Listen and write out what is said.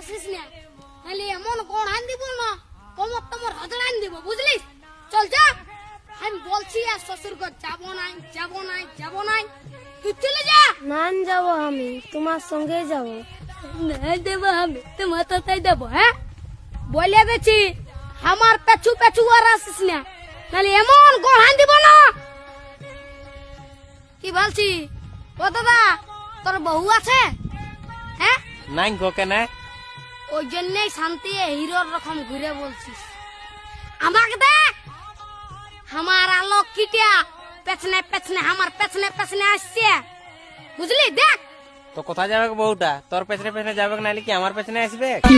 আসিস না, তাহলে এমন গড়ান দিব না, কমর তোমার হজড়ান দিব, বুঝলি? চল যা, আমি বলছি আর শ্বশুর ঘর যাবো নাই, যাবো নাই, যাবো নাই, তুই চলে যা। না যাবো, আমি তোমার সঙ্গে যাবো। না দেবো আমি, তোমার তাই দেবো। হ্যাঁ বলে দিচ্ছি, আমার পেছু পেছু আর আসিস না, তাহলে এমন গড়ান দিব না। কি বলছি? ও দাদা, তোর বউ আছে? হ্যাঁ, নাই গো কেন? ওই জন্যই শান্তি হিরোর রকম ঘুরে বলছিস। আমাকে দেখ, আমার আলোক কিটিয়া পেছনে পেছনে, আমার পেছনে পেছনে আসছে, বুঝলি? দেখ তো কোথায় যাবে বউটা? তোর পেছনে পেছনে যাবে নাহলে কি আমার পেছনে আসবে? এই,